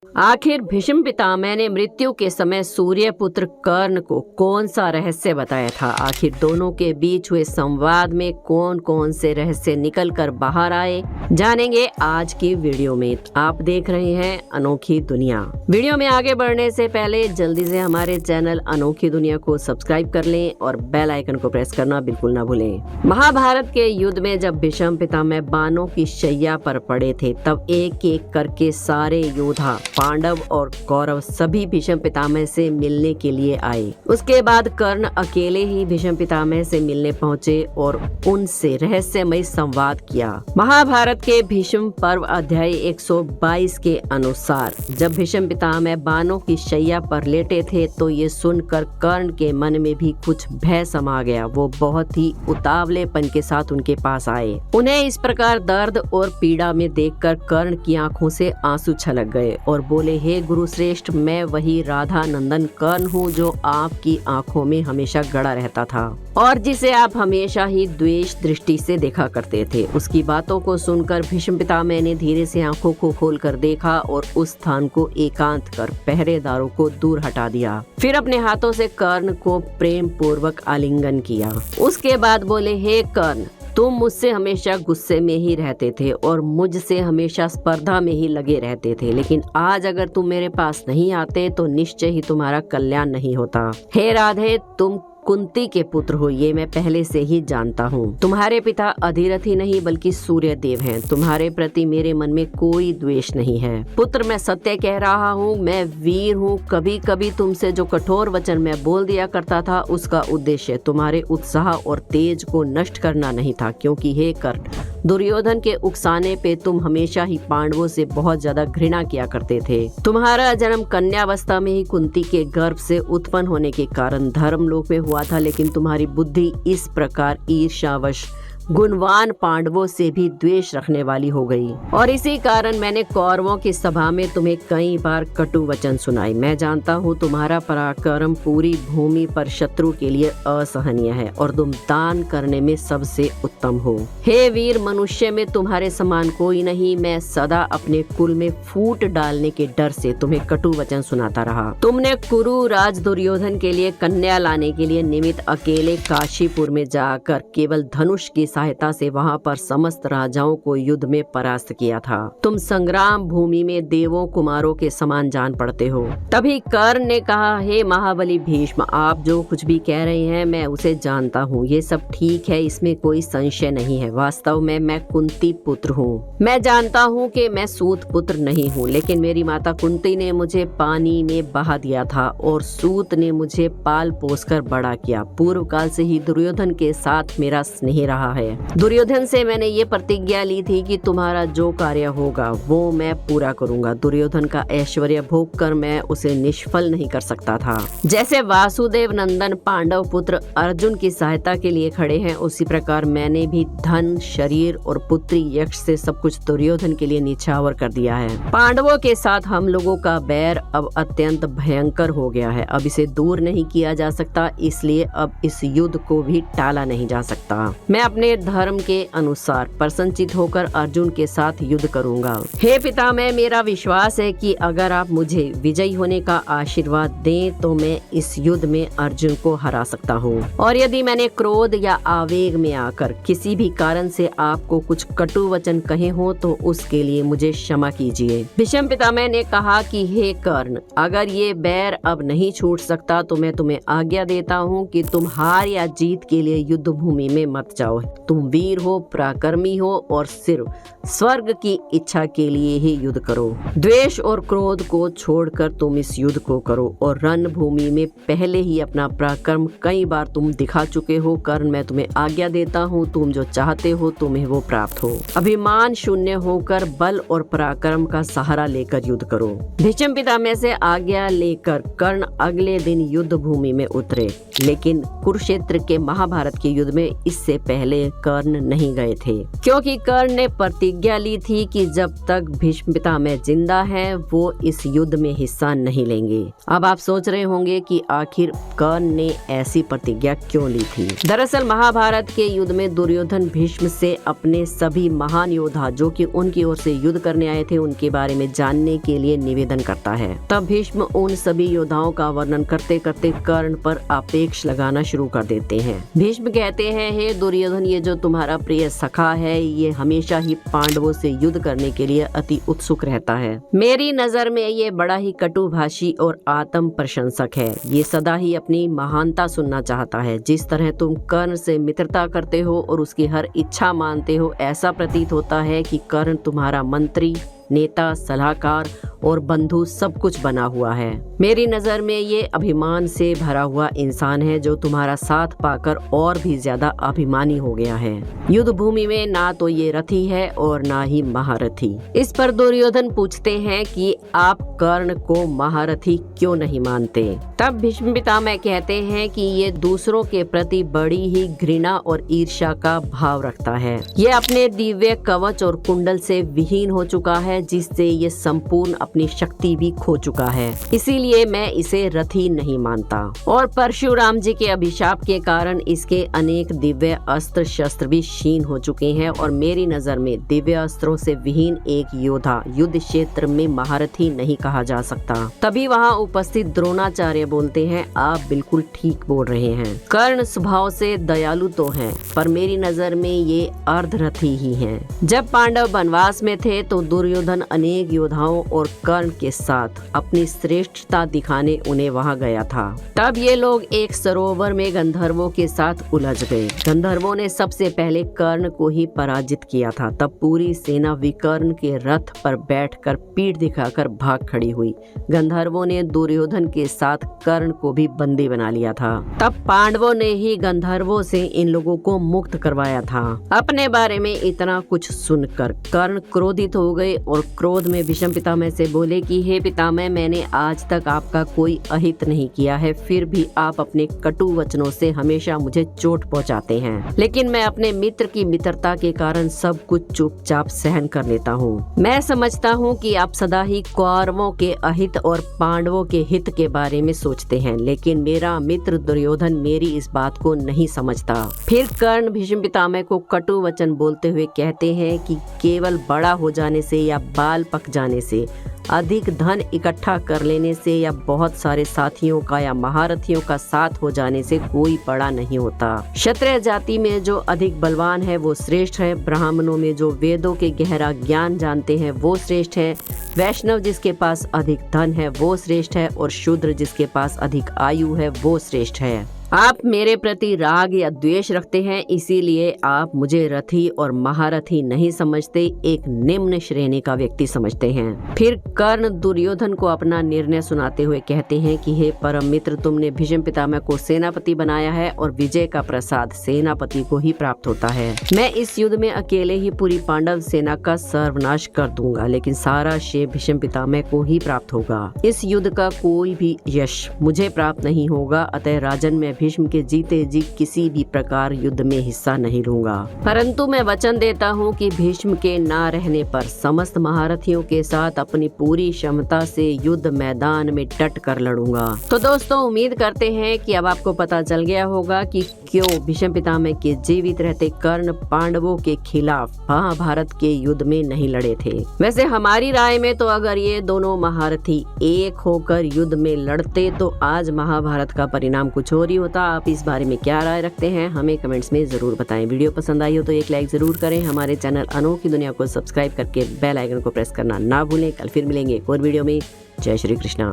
आखिर भीष्म पितामह ने मृत्यु के समय सूर्य पुत्र कर्ण को कौन सा रहस्य बताया था? आखिर दोनों के बीच हुए संवाद में कौन कौन से रहस्य निकल कर बाहर आए, जानेंगे आज की वीडियो में। आप देख रहे हैं अनोखी दुनिया। वीडियो में आगे बढ़ने से पहले जल्दी से हमारे चैनल अनोखी दुनिया को सब्सक्राइब कर लें और बेल आइकन को प्रेस करना बिल्कुल न भूलें। महाभारत के युद्ध में जब भीष्म पितामह बाणों की शैया पर पड़े थे, तब एक एक करके सारे योद्धा, पांडव और कौरव सभी भीष्म पितामह से मिलने के लिए आए। उसके बाद कर्ण अकेले ही भीष्म पितामह से मिलने पहुंचे और उनसे रहस्यमय संवाद किया। महाभारत के भीष्म पर्व अध्याय 122 के अनुसार जब भीष्म पितामह बाणों की शैया पर लेटे थे, तो ये सुनकर कर्ण के मन में भी कुछ भय समा गया। वो बहुत ही उतावलेपन के साथ उनके पास आए। उन्हें इस प्रकार दर्द और पीड़ा में देखकर कर्ण की आंखों से आंसू छलक गए और बोले, हे गुरु श्रेष्ठ, मैं वही राधा नंदन कर्ण हूँ जो आपकी आंखों में हमेशा गड़ा रहता था और जिसे आप हमेशा ही द्वेष दृष्टि से देखा करते थे। उसकी बातों को सुनकर भीष्म पितामह ने धीरे से आंखों को खोलकर देखा और उस स्थान को एकांत कर पहरेदारों को दूर हटा दिया। फिर अपने हाथों से कर्ण को प्रेम पूर्वक आलिंगन किया। उसके बाद बोले, हे कर्ण, तुम मुझसे हमेशा गुस्से में ही रहते थे और मुझसे हमेशा स्पर्धा में ही लगे रहते थे, लेकिन आज अगर तुम मेरे पास नहीं आते तो निश्चय ही तुम्हारा कल्याण नहीं होता। हे राधे, तुम कुंती के पुत्र हो, ये मैं पहले से ही जानता हूँ। तुम्हारे पिता अधिरथ ही नहीं बल्कि सूर्य देव हैं। तुम्हारे प्रति मेरे मन में कोई द्वेष नहीं है। पुत्र, मैं सत्य कह रहा हूँ, मैं वीर हूँ। कभी कभी तुमसे जो कठोर वचन मैं बोल दिया करता था, उसका उद्देश्य तुम्हारे उत्साह और तेज को नष्ट करना नहीं था, क्योंकि हे कर्ण, दुर्योधन के उकसाने पे तुम हमेशा ही पांडवों से बहुत ज्यादा घृणा किया करते थे। तुम्हारा जन्म कन्यावस्था में ही कुंती के गर्भ से उत्पन्न होने के कारण धर्मलोक में हुआ था, लेकिन तुम्हारी बुद्धि इस प्रकार ईर्ष्यावश गुणवान पांडवों से भी द्वेष रखने वाली हो गई और इसी कारण मैंने कौरवों की सभा में तुम्हें कई बार कटु वचन सुनाई। मैं जानता हूँ तुम्हारा पराक्रम पूरी भूमि पर शत्रु के लिए असहनीय है और तुम दान करने में सबसे उत्तम हो। हे वीर, मनुष्य में तुम्हारे समान कोई नहीं। मैं सदा अपने कुल में फूट डालने के डर से तुम्हें कटु वचन सुनाता रहा। तुमने कुरु राज दुर्योधन के लिए कन्या लाने के लिए निमित्त अकेले काशीपुर में जाकर केवल धनुष की सहायता से वहां पर समस्त राजाओं को युद्ध में परास्त किया था। तुम संग्राम भूमि में देवों कुमारों के समान जान पड़ते हो। तभी कर्ण ने कहा, हे महाबली भीष्म, आप जो कुछ भी कह रहे हैं मैं उसे जानता हूँ। ये सब ठीक है, इसमें कोई संशय नहीं है। वास्तव में मैं कुंती पुत्र हूँ। मैं जानता हूँ कि मैं सूत पुत्र नहीं हूँ, लेकिन मेरी माता कुंती ने मुझे पानी में बहा दिया था और सूत ने मुझे पाल पोस कर बड़ा किया। पूर्व काल से ही दुर्योधन के साथ मेरा स्नेह रहा है। दुर्योधन से मैंने ये प्रतिज्ञा ली थी कि तुम्हारा जो कार्य होगा वो मैं पूरा करूंगा। दुर्योधन का ऐश्वर्य भोग कर मैं उसे निष्फल नहीं कर सकता था। जैसे वासुदेव नंदन पांडव पुत्र अर्जुन की सहायता के लिए खड़े हैं, उसी प्रकार मैंने भी धन, शरीर और पुत्री यक्ष से सब कुछ दुर्योधन के लिए निछावर कर दिया है। पांडवों के साथ हम लोगों का बैर अब अत्यंत भयंकर हो गया है। अब इसे दूर नहीं किया जा सकता, इसलिए अब इस युद्ध को भी टाला नहीं जा सकता। मैं अपने धर्म के अनुसार प्रसन्नचित होकर अर्जुन के साथ युद्ध करूंगा। हे पितामह, मेरा विश्वास है कि अगर आप मुझे विजयी होने का आशीर्वाद दें तो मैं इस युद्ध में अर्जुन को हरा सकता हूँ। और यदि मैंने क्रोध या आवेग में आकर किसी भी कारण से आपको कुछ कटु वचन कहे हो तो उसके लिए मुझे क्षमा कीजिए। भीष्म पितामह ने कहा कि हे कर्ण, अगर ये बैर अब नहीं छूट सकता तो मैं तुम्हें आज्ञा देता हूँ कि तुम हार या जीत के लिए युद्ध भूमि में मत जाओ। तुम वीर हो, पराक्रमी हो और सिर्फ स्वर्ग की इच्छा के लिए ही युद्ध करो। द्वेष और क्रोध को छोड़कर तुम इस युद्ध को करो और रणभूमि में पहले ही अपना पराक्रम कई बार तुम दिखा चुके हो। कर्ण, मैं तुम्हें आज्ञा देता हूँ, तुम जो चाहते हो तुम्हें वो प्राप्त हो। अभिमान शून्य होकर बल और पराक्रम का सहारा लेकर युद्ध करो। भीष्म पितामह से आज्ञा लेकर कर्ण अगले दिन युद्ध भूमि में उतरे, लेकिन कुरुक्षेत्र के महाभारत के युद्ध में इससे पहले कर्ण नहीं गए थे, क्योंकि कर्ण ने प्रतिज्ञा ली थी कि जब तक भीष्म पितामह जिंदा है वो इस युद्ध में हिस्सा नहीं लेंगे। अब आप सोच रहे होंगे कि आखिर कर्ण ने ऐसी प्रतिज्ञा क्यों ली थी। दरअसल महाभारत के युद्ध में दुर्योधन भीष्म से अपने सभी महान योद्धा जो कि उनकी ओर से युद्ध करने आए थे उनके बारे में जानने के लिए निवेदन करता है। तब भीष्म उन सभी योद्धाओं का वर्णन करते करते कर्ण पर आपेक्ष लगाना शुरू कर देते हैं। भीष्म कहते हैं, हे दुर्योधन, ये जो तुम्हारा प्रिय सखा है ये हमेशा ही पांडवों से युद्ध करने के लिए अति उत्सुक रहता है। मेरी नजर में ये बड़ा ही कटुभाषी और आत्म प्रशंसक है। ये सदा ही अपनी महानता सुनना चाहता है। जिस तरह तुम कर्ण से मित्रता करते हो और उसकी हर इच्छा मानते हो, ऐसा प्रतीत होता है कि कर्ण तुम्हारा मंत्री, नेता, सलाहकार और बंधु सब कुछ बना हुआ है। मेरी नजर में ये अभिमान से भरा हुआ इंसान है जो तुम्हारा साथ पाकर और भी ज्यादा अभिमानी हो गया है। युद्ध भूमि में ना तो ये रथी है और ना ही महारथी। इस पर दुर्योधन पूछते हैं कि आप कर्ण को महारथी क्यों नहीं मानते। तब भीष्म पितामह कहते हैं कि ये दूसरों के प्रति बड़ी ही घृणा और ईर्ष्या का भाव रखता है। ये अपने दिव्य कवच और कुंडल से विहीन हो चुका है, जिससे ये संपूर्ण अपनी शक्ति भी खो चुका है। इसीलिए मैं इसे रथी नहीं मानता। और परशुराम जी के अभिशाप के कारण इसके अनेक दिव्य अस्त्र शस्त्र भी क्षीण हो चुके हैं और मेरी नजर में दिव्य अस्त्रों से विहीन एक योद्धा युद्ध क्षेत्र में महारथी नहीं कहा जा सकता। तभी वहाँ उपस्थित द्रोणाचार्य बोलते हैं, आप बिल्कुल ठीक बोल रहे हैं। कर्ण स्वभाव से दयालु तो हैं, पर मेरी नजर में ये अर्धरथी ही हैं। जब पांडव वनवास में थे तो दुर्योधन अनेक योद्धाओं और कर्ण के साथ अपनी श्रेष्ठता दिखाने उन्हें वहां गया था। तब ये लोग एक सरोवर में गंधर्वों के साथ उलझ गए। गंधर्वों ने सबसे पहले कर्ण को ही पराजित किया था। तब पूरी सेना विकर्ण के रथ पर बैठकर पीठ दिखाकर भाग खड़ी हुई। गंधर्वों ने दुर्योधन के साथ कर्ण को भी बंदी बना लिया था। तब पांडवों ने ही गंधर्वों से इन लोगों को मुक्त करवाया था। अपने बारे में इतना कुछ सुनकर कर्ण क्रोधित हो गए और क्रोध में भीष्म पितामह से बोले कि हे पितामह, मैंने आज तक आपका कोई अहित नहीं किया है, फिर भी आप अपने कटु वचनों से हमेशा मुझे चोट पहुंचाते हैं। लेकिन मैं अपने मित्र की मित्रता के कारण सब कुछ चुपचाप सहन कर लेता हूँ। मैं समझता हूँ कि आप सदा ही कौरवों के अहित और पांडवों के हित के बारे में सोचते हैं, लेकिन मेरा मित्र दुर्योधन मेरी इस बात को नहीं समझता। फिर कर्ण भीष्म पितामह को कटु वचन बोलते हुए कहते हैं कि केवल बड़ा हो जाने से या बाल पक जाने से, अधिक धन इकट्ठा कर लेने से या बहुत सारे साथियों का या महारथियों का साथ हो जाने से कोई बड़ा नहीं होता। क्षत्रिय जाति में जो अधिक बलवान है वो श्रेष्ठ है। ब्राह्मणों में जो वेदों के गहरा ज्ञान जानते हैं वो श्रेष्ठ है। वैष्णव जिसके पास अधिक धन है वो श्रेष्ठ है और शूद्र जिसके पास अधिक आयु है वो श्रेष्ठ है। आप मेरे प्रति राग या द्वेष रखते हैं, इसीलिए आप मुझे रथी और महारथी नहीं समझते, एक निम्न श्रेणी का व्यक्ति समझते हैं। फिर कर्ण दुर्योधन को अपना निर्णय सुनाते हुए कहते हैं कि हे परम मित्र, तुमने भीष्म पितामह को सेनापति बनाया है और विजय का प्रसाद सेनापति को ही प्राप्त होता है। मैं इस युद्ध में अकेले ही पूरी पांडव सेना का सर्वनाश कर दूंगा, लेकिन सारा श्रेय भीष्म पितामह को ही प्राप्त होगा। इस युद्ध का कोई भी यश मुझे प्राप्त नहीं होगा, अतः राजन मैं भीष्म के जीते जी किसी भी प्रकार युद्ध में हिस्सा नहीं लूंगा। परंतु मैं वचन देता हूँ कि भीष्म के ना रहने पर समस्त महारथियों के साथ अपनी पूरी क्षमता से युद्ध मैदान में डट कर लड़ूंगा। तो दोस्तों, उम्मीद करते हैं कि अब आपको पता चल गया होगा कि क्यों भीष्म पितामह के जीवित रहते कर्ण पांडवों के खिलाफ महाभारत के युद्ध में नहीं लड़े थे। वैसे हमारी राय में तो अगर ये दोनों महारथी एक होकर युद्ध में लड़ते तो आज महाभारत का परिणाम कुछ और ही होता। आप इस बारे में क्या राय रखते हैं हमें कमेंट्स में जरूर बताएं। वीडियो पसंद आई हो तो एक लाइक जरूर करें। हमारे चैनल अनोखी दुनिया को सब्सक्राइब करके बेल आइकन को प्रेस करना ना भूलें। कल फिर मिलेंगे एक और वीडियो में। जय श्री कृष्णा।